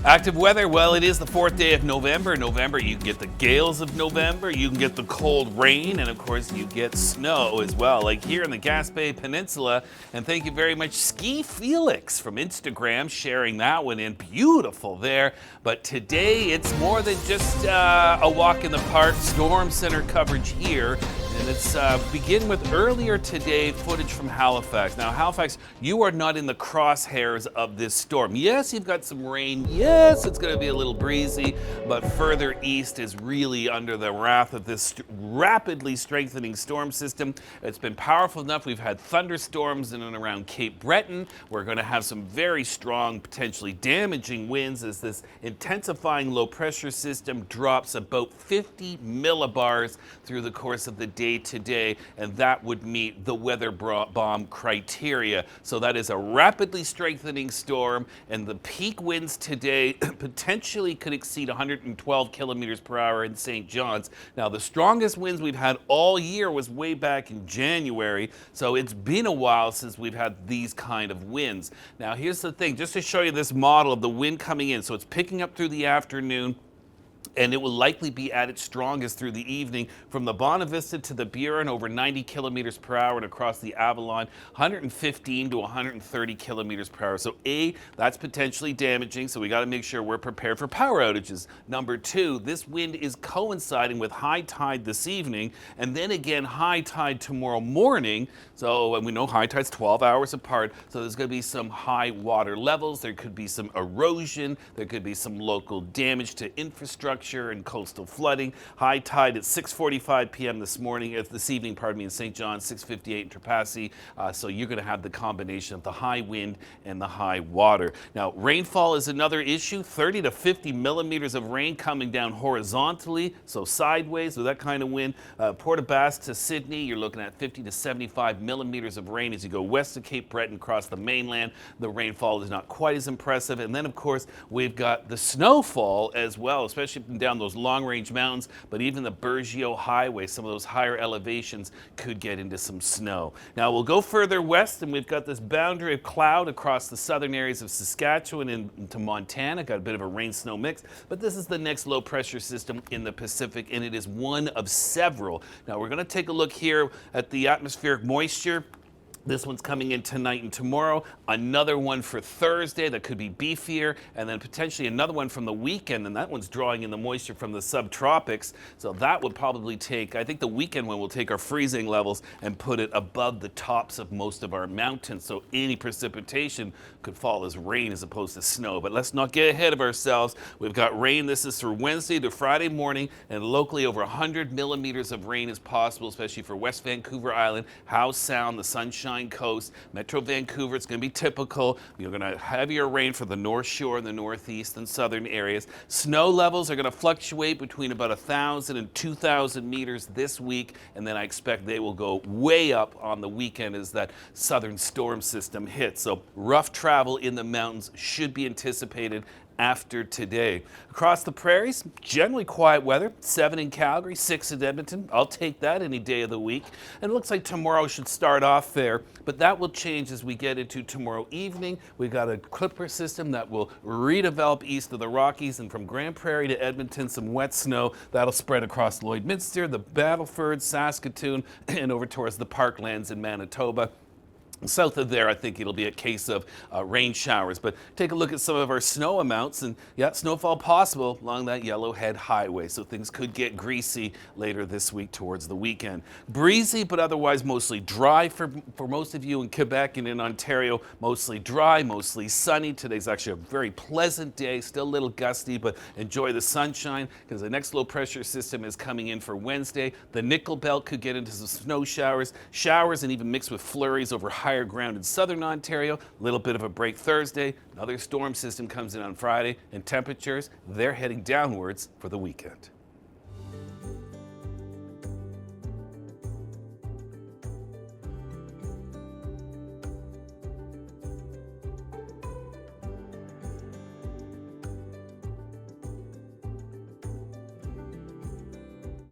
Active weather, well, it is the 4th day of November. November, you can get the gales of November, you can get the cold rain, and of course, you get snow as well, like here in the Gaspé Peninsula. And thank you very much, Ski Felix from Instagram, sharing that one in. Beautiful there. But today, it's more than just a walk in the park. Storm Center coverage here. And it's begin with earlier today footage from Halifax. Now, Halifax, you are not in the crosshairs of this storm. Yes, you've got some rain. Yes, it's going to be a little breezy, but further east is really under the wrath of this rapidly strengthening storm system. It's been powerful enough. We've had thunderstorms in and around Cape Breton. We're going to have some very strong, potentially damaging winds as this intensifying low pressure system drops about 50 millibars through the course of the day today, and that would meet the weather bomb criteria. So that is a rapidly strengthening storm, and the peak winds today potentially could exceed 112 kilometers per hour in St. John's. Now, the strongest winds we've had all year was way back in January, so it's been a while since we've had these kind of winds. Now, here's the thing, just to show you this model of the wind coming in. So it's picking up through the afternoon, and it will likely be at its strongest through the evening from the Bonavista to the Burin, over 90 kilometers per hour, and across the Avalon, 115 to 130 kilometers per hour. So A, that's potentially damaging, so we got to make sure we're prepared for power outages. Number two, this wind is coinciding with high tide this evening, and then again high tide tomorrow morning. So, and we know high tide's 12 hours apart, so there's going to be some high water levels, there could be some erosion, there could be some local damage to infrastructure and coastal flooding. High tide at 6:45 p.m. this evening, in St. John's, 6:58 in Trepassey. So you're going to have the combination of the high wind and the high water. Now, rainfall is another issue. 30 to 50 millimeters of rain coming down horizontally, so sideways with that kind of wind. Port aux Basques to Sydney, you're looking at 50 to 75 millimeters of rain as you go west of Cape Breton across the mainland. The rainfall is not quite as impressive. And then, of course, we've got the snowfall as well, especially down those long-range mountains, but even the Burgeo Highway, some of those higher elevations could get into some snow. Now we'll go further west, and we've got this boundary of cloud across the southern areas of Saskatchewan into Montana. Got a bit of a rain-snow mix, but this is the next low-pressure system in the Pacific, and it is one of several. Now we're going to take a look here at the atmospheric moisture. This one's coming in tonight and tomorrow. Another one for Thursday that could be beefier, and then potentially another one from the weekend, and that one's drawing in the moisture from the subtropics. So that would probably take, I think the weekend one will take our freezing levels and put it above the tops of most of our mountains. So any precipitation could fall as rain as opposed to snow. But let's not get ahead of ourselves. We've got rain. This is for Wednesday to Friday morning, and locally over 100 millimeters of rain is possible, especially for West Vancouver Island, Howe Sound, the Sunshine Coast, Metro Vancouver. It's going to be typical. You're going to have heavier rain for the North Shore and the Northeast and southern areas. Snow levels are going to fluctuate between about 1,000 and 2,000 meters this week, and then I expect they will go way up on the weekend as that southern storm system hits. So rough travel in the mountains should be anticipated after today. Across the prairies, generally quiet weather. 7 in Calgary, 6 in Edmonton. I'll take that any day of the week. And it looks like tomorrow should start off fair, but that will change as we get into tomorrow evening. We've got a clipper system that will redevelop east of the Rockies, and from Grand Prairie to Edmonton, some wet snow. That'll spread across Lloydminster, the Battleford, Saskatoon, and over towards the Parklands in Manitoba. South of there, I think it'll be a case of rain showers. But take a look at some of our snow amounts, and yeah, snowfall possible along that Yellowhead Highway. So things could get greasy later this week towards the weekend. Breezy, but otherwise mostly dry for most of you in Quebec and in Ontario. Mostly dry, mostly sunny. Today's actually a very pleasant day, still a little gusty, but enjoy the sunshine because the next low pressure system is coming in for Wednesday. The Nickel Belt could get into some snow showers and even mix with flurries over higher ground in southern Ontario. A little bit of a break Thursday. Another storm system comes in on Friday, and temperatures, they're heading downwards for the weekend.